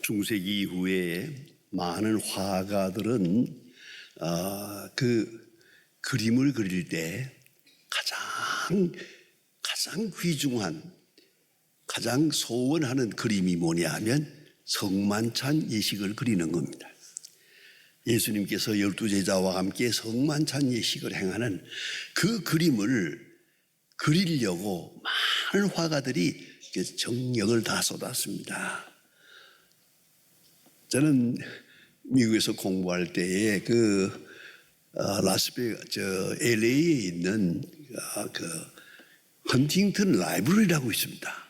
중세기 이후에 많은 화가들은 그 그림을 그릴 때 가장 귀중한, 가장 소원하는 그림이 뭐냐 하면 성만찬 예식을 그리는 겁니다. 예수님께서 12제자와 함께 성만찬 예식을 행하는 그 그림을 그리려고 많은 화가들이 정력을 다 쏟았습니다. 저는 미국에서 공부할 때에 LA에 있는 헌팅턴 라이브러리라고 있습니다.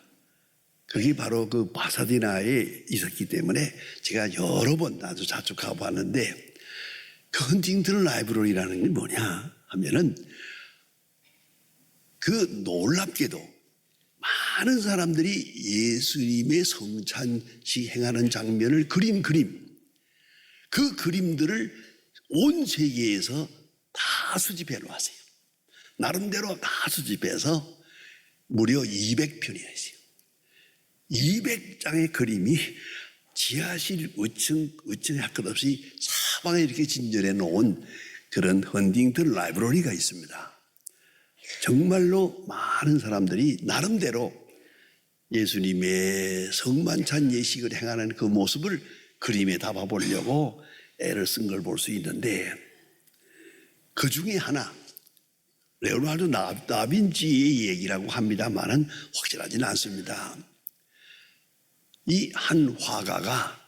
그게 바로 그 파사디나에 있었기 때문에 제가 여러 번 아주 자주 가봤는데, 그 헌팅턴 라이브러리라는 게 뭐냐 하면은 그 놀랍게도 많은 사람들이 예수님의 성찬식 행하는 장면을 그린 그 그림들을 온 세계에서 다 수집해 놓았어요. 나름대로 다 수집해서 무려 200편이었어요. 200장의 그림이 지하실 의층 할 것 없이 사방에 이렇게 진열해 놓은 그런 헌팅턴 라이브러리가 있습니다. 정말로 많은 사람들이 나름대로 예수님의 성만찬 예식을 행하는 그 모습을 그림에 담아보려고 애를 쓴 걸 볼 수 있는데, 그 중에 하나, 레오나르도 다빈치의 얘기라고 합니다만은 확실하지는 않습니다. 이 한 화가가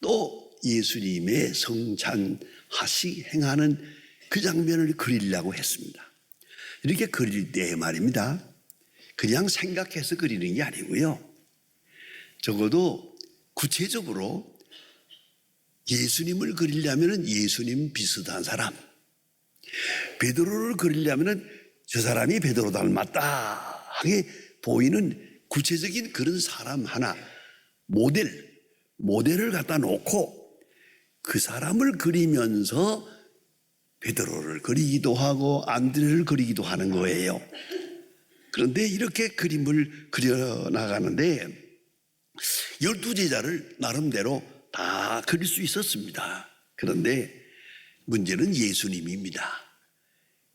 또 예수님의 성찬식 행하는 그 장면을 그리려고 했습니다. 이렇게 그릴 때 말입니다, 그냥 생각해서 그리는 게 아니고요, 적어도 구체적으로 예수님을 그리려면 예수님 비슷한 사람, 베드로를 그리려면 저 사람이 베드로 닮았다 하게 보이는 구체적인 그런 사람 하나, 모델을 갖다 놓고 그 사람을 그리면서 베드로를 그리기도 하고 안드레를 그리기도 하는 거예요. 그런데 이렇게 그림을 그려나가는데 12제자를 나름대로 다 그릴 수 있었습니다. 그런데 문제는 예수님입니다.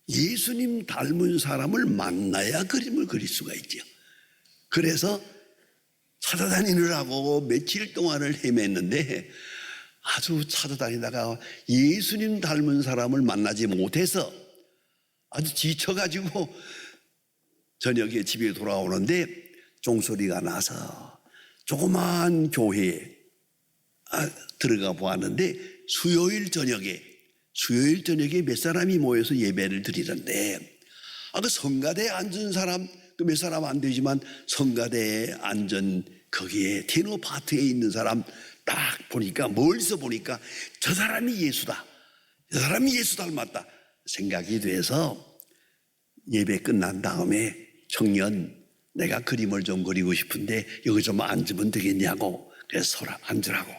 예수님 닮은 사람을 만나야 그림을 그릴 수가 있죠. 그래서 찾아다니느라고 며칠 동안을 헤맸는데, 아주 찾아다니다가 예수님 닮은 사람을 만나지 못해서 아주 지쳐가지고 저녁에 집에 돌아오는데 종소리가 나서 조그마한 교회에 들어가 보았는데, 수요일 저녁에 몇 사람이 모여서 예배를 드리던데, 그 성가대에 앉은 사람 몇 사람 안 되지만 성가대에 앉은 거기에 테너 파트에 있는 사람 딱 보니까, 멀리서 보니까 저 사람이 예수다, 저 사람이 예수 닮았다 생각이 돼서 예배 끝난 다음에 청년, 내가 그림을 좀 그리고 싶은데 여기 좀 앉으면 되겠냐고, 그래서 앉으라고.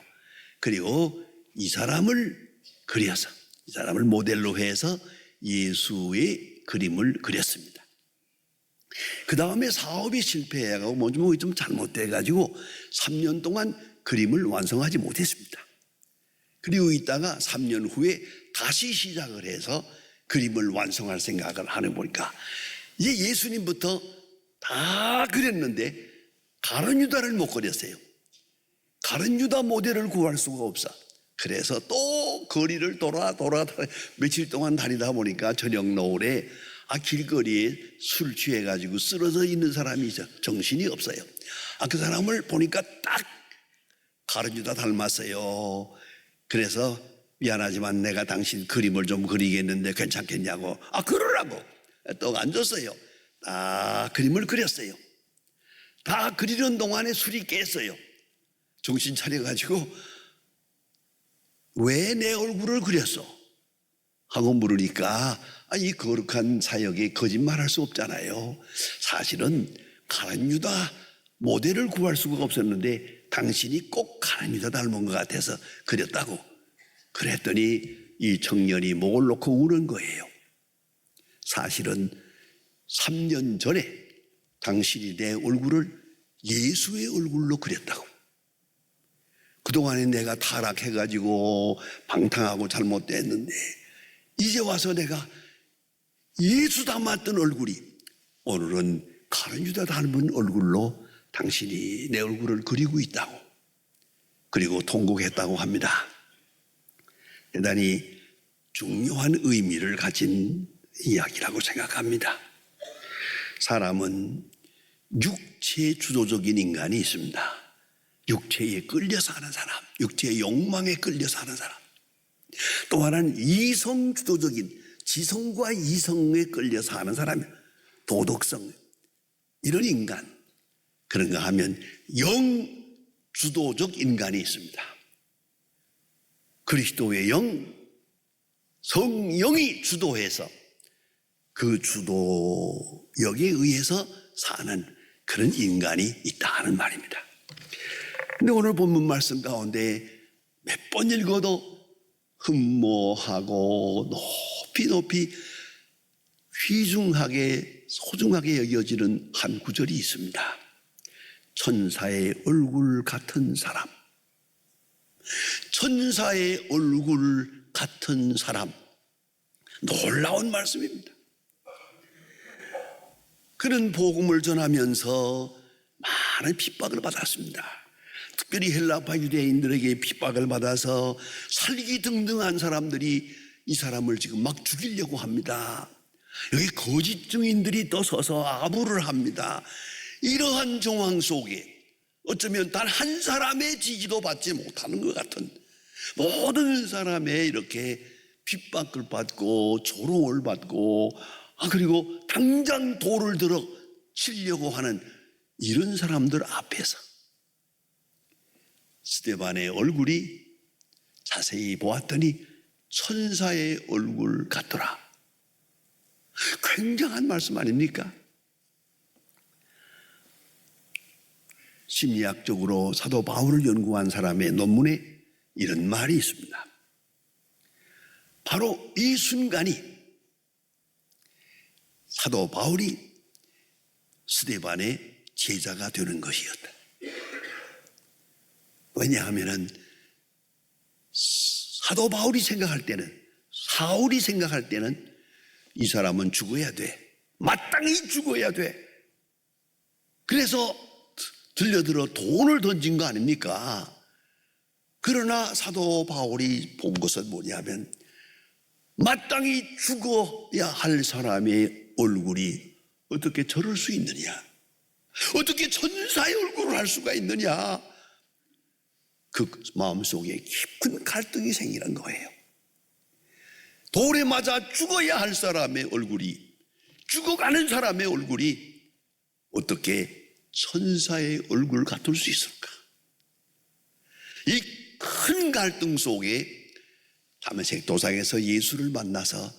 그리고 이 사람을 그려서, 이 사람을 모델로 해서 예수의 그림을 그렸습니다. 그 다음에 사업이 실패해가고 뭐좀 잘못돼가지고 3년 동안 그림을 완성하지 못했습니다. 그리고 있다가 3년 후에 다시 시작을 해서 그림을 완성할 생각을 하는 보니까 이제 예수님부터 다 그렸는데 가룟 유다를 못 그렸어요. 가룟 유다 모델을 구할 수가 없어. 그래서 또 거리를 돌아 며칠 동안 다니다 보니까 저녁 노을에 길거리에 술 취해가지고 쓰러져 있는 사람이 있어. 정신이 없어요. 그 사람을 보니까 딱 가룟 유다 닮았어요. 그래서 미안하지만 내가 당신 그림을 좀 그리겠는데 괜찮겠냐고. 그러라고. 또 앉았어요. 다 그림을 그렸어요. 다 그리는 동안에 술이 깼어요. 정신 차려가지고 왜 내 얼굴을 그렸어? 하고 물으니까 이 거룩한 사역에 거짓말할 수 없잖아요. 사실은 가룟 유다 모델을 구할 수가 없었는데 당신이 꼭 가룟 유다 닮은 것 같아서 그렸다고. 그랬더니 이 청년이 목을 놓고 우는 거예요. 사실은 3년 전에 당신이 내 얼굴을 예수의 얼굴로 그렸다고. 그동안에 내가 타락해가지고 방탕하고 잘못됐는데 이제 와서 내가 예수 닮았던 얼굴이 오늘은 가룟 유다 닮은 얼굴로 당신이 내 얼굴을 그리고 있다고, 그리고 통곡했다고 합니다. 대단히 중요한 의미를 가진 이야기라고 생각합니다. 사람은 육체 주도적인 인간이 있습니다. 육체에 끌려 사는 사람, 육체의 욕망에 끌려 사는 사람. 또 하나는 이성 주도적인, 지성과 이성에 끌려 사는 사람, 도덕성, 이런 인간. 그런가 하면 영 주도적 인간이 있습니다. 그리스도의 영, 성령이 주도해서 그 주도력에 의해서 사는 그런 인간이 있다 하는 말입니다. 근데 오늘 본문 말씀 가운데 몇 번 읽어도 흠모하고 높이 높이 귀중하게 소중하게 여겨지는 한 구절이 있습니다. 천사의 얼굴 같은 사람. 천사의 얼굴 같은 사람. 놀라운 말씀입니다. 그는 복음을 전하면서 많은 핍박을 받았습니다. 특별히 헬라파 유대인들에게 핍박을 받아서 살기등등한 사람들이 이 사람을 지금 막 죽이려고 합니다. 여기 거짓 증인들이 또 서서 아부를 합니다. 이러한 정황 속에 어쩌면 단 한 사람의 지지도 받지 못하는 것 같은 모든 사람의 이렇게 핍박을 받고 조롱을 받고 그리고 당장 돌을 들어 치려고 하는 이런 사람들 앞에서 스데반의 얼굴이 자세히 보았더니 천사의 얼굴 같더라. 굉장한 말씀 아닙니까? 심리학적으로 사도 바울을 연구한 사람의 논문에 이런 말이 있습니다. 바로 이 순간이 사도 바울이 스데반의 제자가 되는 것이었다. 왜냐하면 사도 바울이 생각할 때는, 사울이 생각할 때는 이 사람은 죽어야 돼. 마땅히 죽어야 돼. 그래서 들려들어 돈을 던진 거 아닙니까? 그러나 사도 바울이 본 것은 뭐냐면 마땅히 죽어야 할 사람의 얼굴이 어떻게 저럴 수 있느냐? 어떻게 천사의 얼굴을 할 수가 있느냐? 그 마음속에 깊은 갈등이 생기는 거예요. 돌에 맞아 죽어야 할 사람의 얼굴이, 죽어가는 사람의 얼굴이 어떻게 천사의 얼굴 같을 수 있을까? 이 큰 갈등 속에 다메섹 도상에서 예수를 만나서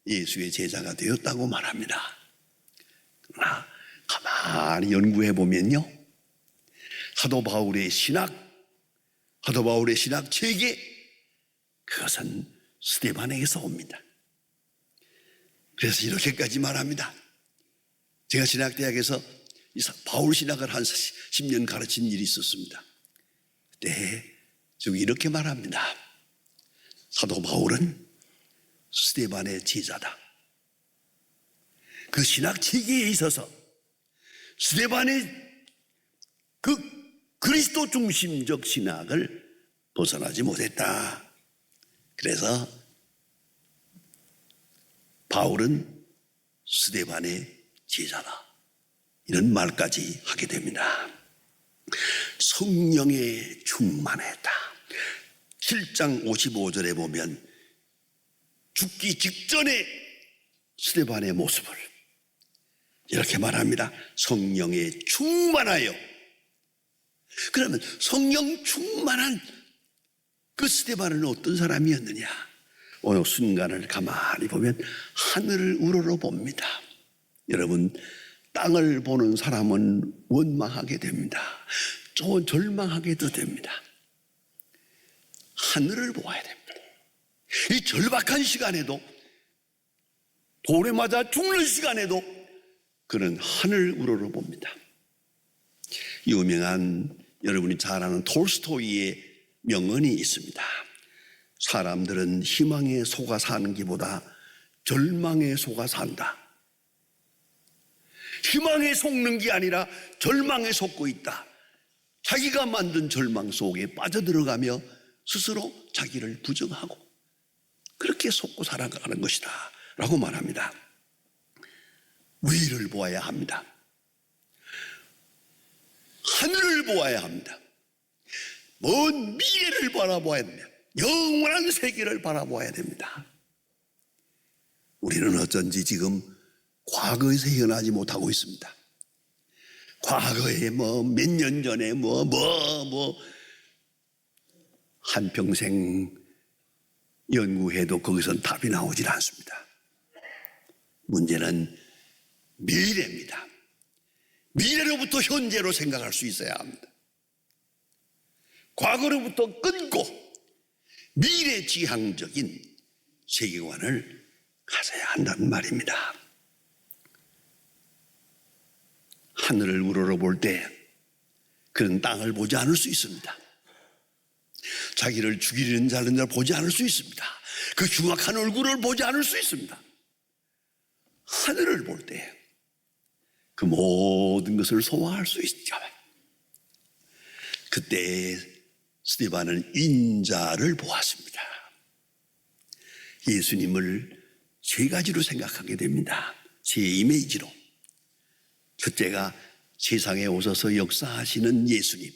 예수의 제자가 되었다고 말합니다. 그러나 가만히 연구해 보면요, 사도 바울의 신학 체계, 그것은 스데반에게서 옵니다. 그래서 이렇게까지 말합니다. 제가 신학대학에서 바울 신학을 한 10년 가르친 일이 있었습니다. 그때 좀 이렇게 말합니다. 사도 바울은 스데반의 제자다. 그 신학 체계에 있어서 스데반의 그 그리스도 중심적 신학을 벗어나지 못했다. 그래서 바울은 스데반의 제자다. 이런 말까지 하게 됩니다. 성령에 충만했다. 7장 55절에 보면 죽기 직전에 스데반의 모습을 이렇게 말합니다. 성령에 충만하여. 그러면 성령 충만한 그 스데반은 어떤 사람이었느냐? 어느 순간을 가만히 보면 하늘을 우러러 봅니다. 여러분, 땅을 보는 사람은 원망하게 됩니다. 좀 절망하게도 됩니다. 하늘을 보아야 됩니다. 이 절박한 시간에도, 돌에 맞아 죽는 시간에도 그는 하늘 우러러 봅니다. 유명한, 여러분이 잘 아는 톨스토이의 명언이 있습니다. 사람들은 희망에 속아 사는 것보다 절망에 속아 산다. 희망에 속는 게 아니라 절망에 속고 있다. 자기가 만든 절망 속에 빠져들어가며 스스로 자기를 부정하고 그렇게 속고 살아가는 것이다 라고 말합니다. 위를 보아야 합니다. 하늘을 보아야 합니다. 먼 미래를 바라보아야 됩니다. 영원한 세계를 바라보아야 됩니다. 우리는 어쩐지 지금 과거에서 헤어나지 못하고 있습니다. 과거에 몇 년 전에 한평생 연구해도 거기선 답이 나오질 않습니다. 문제는 미래입니다. 미래로부터 현재로 생각할 수 있어야 합니다. 과거로부터 끊고 미래지향적인 세계관을 가져야 한다는 말입니다. 하늘을 우러러볼 때 그런 땅을 보지 않을 수 있습니다. 자기를 죽이려는 자를 보지 않을 수 있습니다. 그 흉악한 얼굴을 보지 않을 수 있습니다. 하늘을 볼 때 그 모든 것을 소화할 수 있죠. 그때 스데반은 인자를 보았습니다. 예수님을 세 가지로 생각하게 됩니다. 세 이미지로. 첫째가 세상에 오셔서 역사하시는 예수님,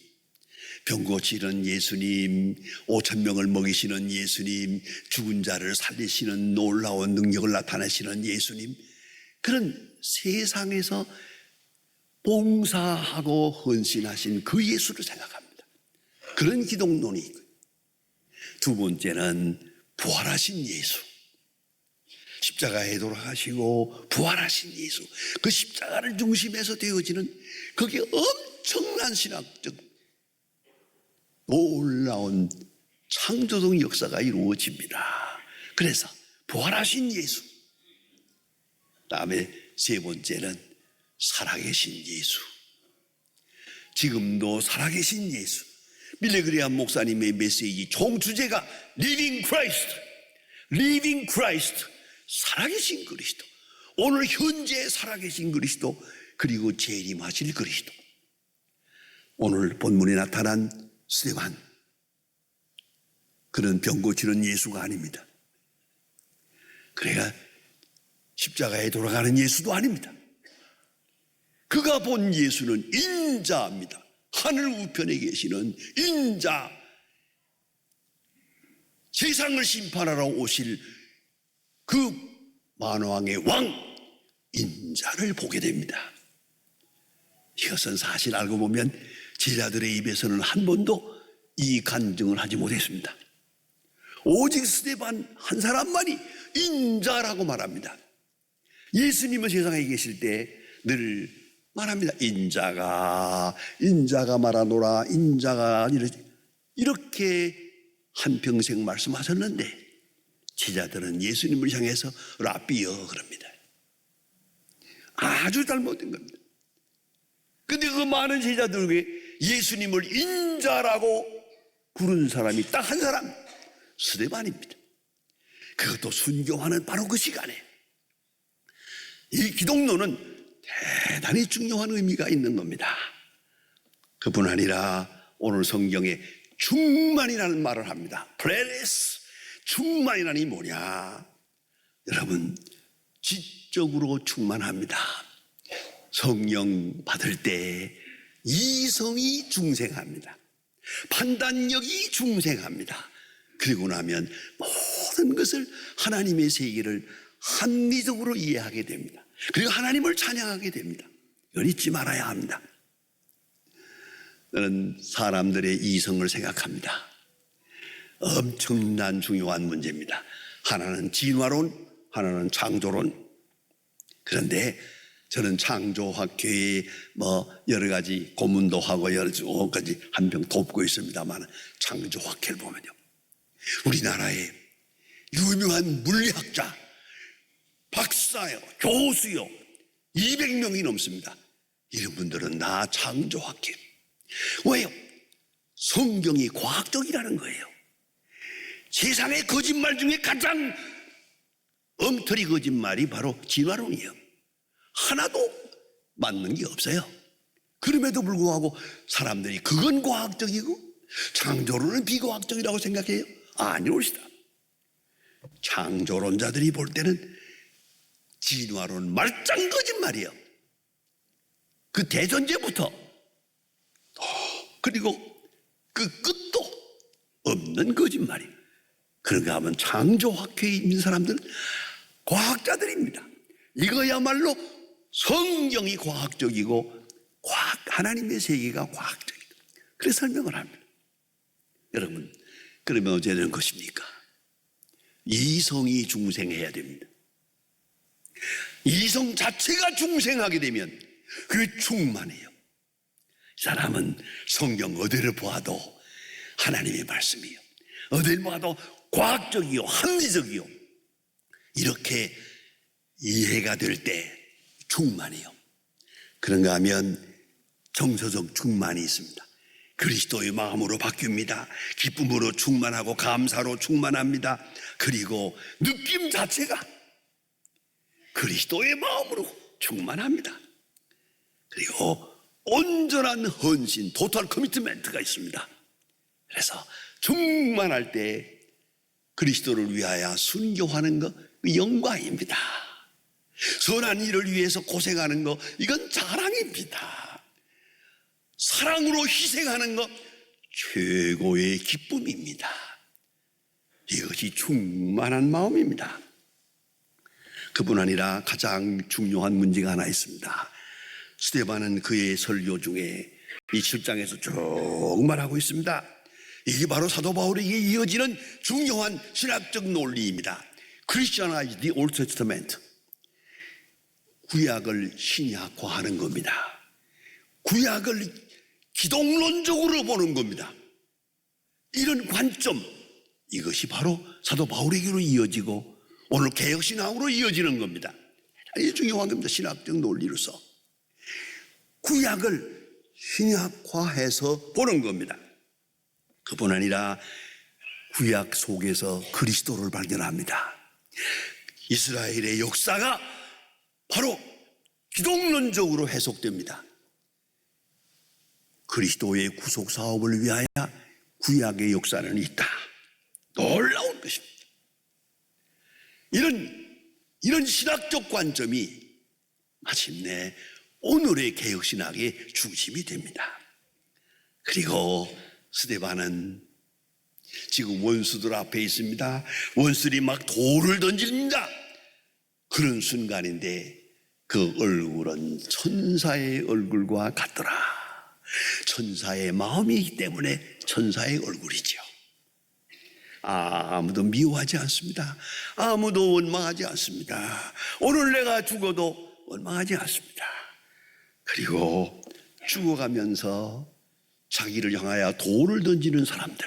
병 고치는 예수님, 5,000명을 먹이시는 예수님, 죽은 자를 살리시는 놀라운 능력을 나타내시는 예수님, 그런 세상에서 봉사하고 헌신하신 그 예수를 생각합니다. 그런 기독론이 있고요. 두 번째는 부활하신 예수, 십자가에 돌아가시고 부활하신 예수, 그 십자가를 중심에서 되어지는 그게 엄청난 신학적 놀라운 창조적 역사가 이루어집니다. 그래서 부활하신 예수, 다음에 세 번째는 살아계신 예수, 지금도 살아계신 예수. 빌리그레암 목사님의 메시지 총 주제가 Living Christ, Living Christ, 살아계신 그리스도. 오늘 현재 살아계신 그리스도, 그리고 재림하실 그리스도. 오늘 본문에 나타난 스데반, 그는 병 고치는 예수가 아닙니다. 그래가 십자가에 돌아가는 예수도 아닙니다. 그가 본 예수는 인자입니다. 하늘 우편에 계시는 인자, 세상을 심판하러 오실 그 만왕의 왕 인자를 보게 됩니다. 이것은 사실 알고 보면 제자들의 입에서는 한 번도 이 간증을 하지 못했습니다. 오직 스데반 한 사람만이 인자라고 말합니다. 예수님은 세상에 계실 때 늘 말합니다. 인자가 말하노라, 인자가 이렇게 한평생 말씀하셨는데 제자들은 예수님을 향해서 라비여 그럽니다. 아주 잘못된 겁니다. 근데 그 많은 제자들 중에 예수님을 인자라고 부른 사람이 딱 한 사람, 스데반입니다. 그것도 순교하는 바로 그 시간에. 이 기독론은 대단히 중요한 의미가 있는 겁니다. 그뿐 아니라 오늘 성경에 충만이라는 말을 합니다. 프레레스, 충만이라니 뭐냐? 여러분, 지적으로 충만합니다. 성령 받을 때 이성이 중생합니다. 판단력이 중생합니다. 그리고 나면 모든 것을 하나님의 세계를 합리적으로 이해하게 됩니다. 그리고 하나님을 찬양하게 됩니다. 이걸 잊지 말아야 합니다. 저는 사람들의 이성을 생각합니다. 엄청난 중요한 문제입니다. 하나는 진화론, 하나는 창조론. 그런데 저는 창조학교에 여러 가지 고문도 하고 여러 가지 한 병 돕고 있습니다만, 창조학회를 보면요, 우리나라에 유명한 물리학자, 박사요, 교수요, 200명이 넘습니다. 이런 분들은 다 창조학회. 왜요? 성경이 과학적이라는 거예요. 세상의 거짓말 중에 가장 엉터리 거짓말이 바로 진화론이에요. 하나도 맞는 게 없어요. 그럼에도 불구하고 사람들이 그건 과학적이고 창조론은 비과학적이라고 생각해요. 아니올시다. 창조론자들이 볼 때는 진화론 말짱 거짓말이에요. 그 대전제부터 그리고 그 끝도 없는 거짓말이에요. 그런가 하면 창조학회에 있는 사람들은 과학자들입니다. 이거야말로 성경이 과학적이고 하나님의 세계가 과학적이다. 그래서 설명을 합니다. 여러분, 그러면 어찌 되는 것입니까? 이성이 중생해야 됩니다. 이성 자체가 중생하게 되면 그게 충만해요. 사람은 성경 어디를 보아도 하나님의 말씀이요, 어디를 보아도 과학적이요, 합리적이요, 이렇게 이해가 될 때 충만해요. 그런가 하면 정서적 충만이 있습니다. 그리스도의 마음으로 바뀝니다. 기쁨으로 충만하고 감사로 충만합니다. 그리고 느낌 자체가 그리스도의 마음으로 충만합니다. 그리고 온전한 헌신, 토탈 커미트멘트가 있습니다. 그래서 충만할 때 그리스도를 위하여 순교하는 것, 영광입니다. 선한 일을 위해서 고생하는 것, 이건 자랑입니다. 사랑으로 희생하는 것, 최고의 기쁨입니다. 이것이 충만한 마음입니다. 그뿐 아니라 가장 중요한 문제가 하나 있습니다. 스데반은 그의 설교 중에 이 7장에서 쭉 말하고 있습니다. 이게 바로 사도 바울에게 이어지는 중요한 신학적 논리입니다. Christianize the Old Testament. 구약을 신약화하는 겁니다. 구약을 기독론적으로 보는 겁니다. 이런 관점, 이것이 바로 사도 바울에게로 이어지고 오늘 개혁신학으로 이어지는 겁니다. 이 중요한 겁니다. 신학적 논리로서 구약을 신약화해서 보는 겁니다. 그뿐 아니라 구약 속에서 그리스도를 발견합니다. 이스라엘의 역사가 바로 기독론적으로 해석됩니다. 그리스도의 구속 사업을 위하여 구약의 역사는 있다. 놀라운 것입니다. 이런 신학적 관점이 마침내 오늘의 개혁신학의 중심이 됩니다. 그리고 스데반은 지금 원수들 앞에 있습니다. 원수들이 막 돌을 던집니다. 그런 순간인데 그 얼굴은 천사의 얼굴과 같더라. 천사의 마음이기 때문에 천사의 얼굴이죠. 아무도 미워하지 않습니다. 아무도 원망하지 않습니다. 오늘 내가 죽어도 원망하지 않습니다. 그리고 죽어가면서 자기를 향하여 돌을 던지는 사람들,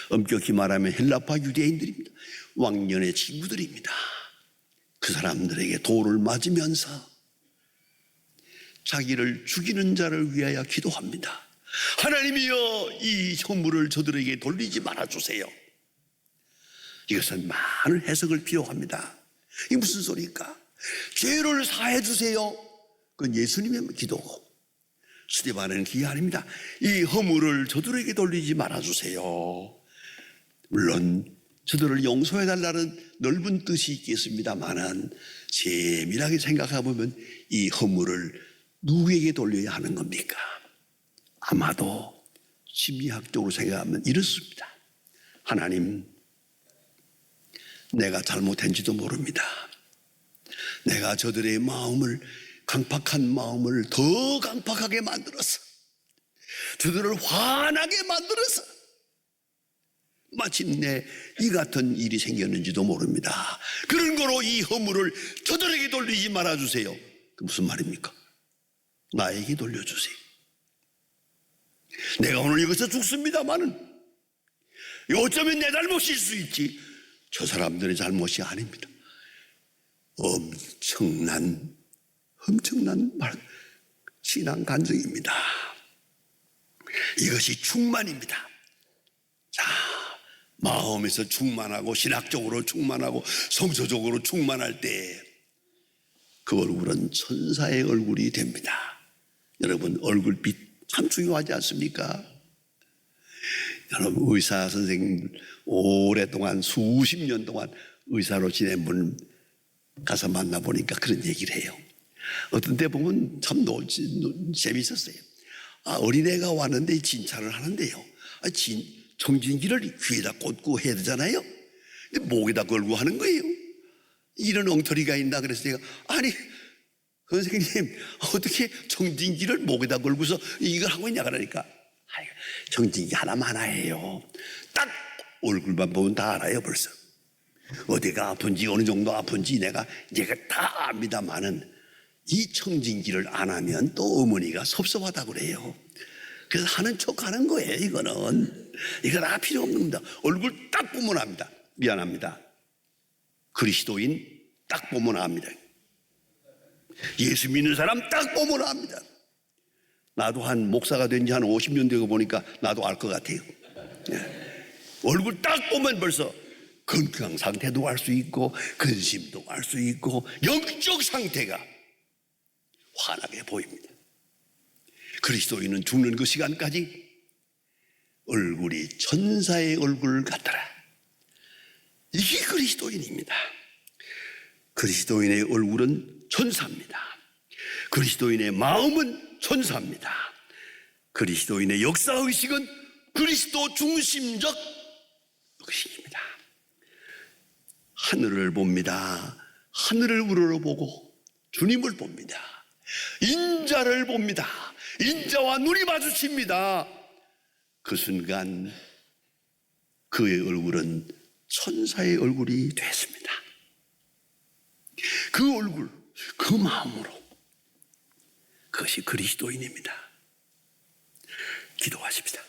엄격히 말하면 헬라파 유대인들입니다. 왕년의 친구들입니다. 그 사람들에게 돌을 맞으면서 자기를 죽이는 자를 위하여 기도합니다. 하나님이여, 이 선물을 저들에게 돌리지 말아주세요. 이것은 많은 해석을 필요합니다. 이게 무슨 소리일까? 죄를 사해 주세요. 그건 예수님의 기도고, 스데반은 그게 아닙니다. 이 허물을 저들에게 돌리지 말아주세요. 물론 저들을 용서해달라는 넓은 뜻이 있겠습니다만은 세밀하게 생각해보면 이 허물을 누구에게 돌려야 하는 겁니까? 아마도 심리학적으로 생각하면 이렇습니다. 하나님, 내가 잘못한지도 모릅니다. 내가 저들의 마음을, 강팍한 마음을 더 강팍하게 만들어서 저들을 화나게 만들어서 마침내 이 같은 일이 생겼는지도 모릅니다. 그런 거로 이 허물을 저들에게 돌리지 말아주세요. 그 무슨 말입니까? 나에게 돌려주세요. 내가 오늘 여기서 죽습니다마는 어쩌면 내 잘못일 수 있지, 저 사람들의 잘못이 아닙니다. 엄청난 신앙 간증입니다. 이것이 충만입니다. 자, 마음에서 충만하고 신학적으로 충만하고 성서적으로 충만할 때 그 얼굴은 천사의 얼굴이 됩니다. 여러분, 얼굴빛 참 중요하지 않습니까? 여러분, 의사 선생님 오랫동안 수십 년 동안 의사로 지낸 분 가서 만나보니까 그런 얘기를 해요. 어떤 때 보면 참 재밌었어요. 어린애가 왔는데 진찰을 하는데요. 청진기를 귀에다 꽂고 해야 되잖아요. 근데 목에다 걸고 하는 거예요. 이런 엉터리가 있나. 그래서 제가 아니 선생님 어떻게 청진기를 목에다 걸고서 이걸 하고 있냐 그러니까 청진기 하나만 하나예요. 딱 얼굴만 보면 다 알아요. 벌써 어디가 아픈지 어느 정도 아픈지 내가 다 압니다만은 이 청진기를 안 하면 또 어머니가 섭섭하다고 그래요. 그래서 하는 척 하는 거예요. 이거 다 필요 없는 겁니다. 얼굴 딱 보면 압니다. 미안합니다. 그리스도인 딱 보면 압니다. 예수 믿는 사람 딱 보면 압니다. 나도 한 목사가 된 지 한 50년 되고 보니까 나도 알 것 같아요. 얼굴 딱 보면 벌써 건강 상태도 알 수 있고 근심도 알 수 있고 영적 상태가 환하게 보입니다. 그리스도인은 죽는 그 시간까지 얼굴이 천사의 얼굴 같더라. 이게 그리스도인입니다. 그리스도인의 얼굴은 천사입니다. 그리스도인의 마음은 천사입니다. 그리스도인의 역사의식은 그리스도 중심적 의식입니다. 하늘을 봅니다. 하늘을 우러러보고 주님을 봅니다. 인자를 봅니다. 인자와 눈이 마주칩니다. 그 순간 그의 얼굴은 천사의 얼굴이 됐습니다. 그 얼굴, 그 마음으로 그것이 그리스도인입니다. 기도하십시다.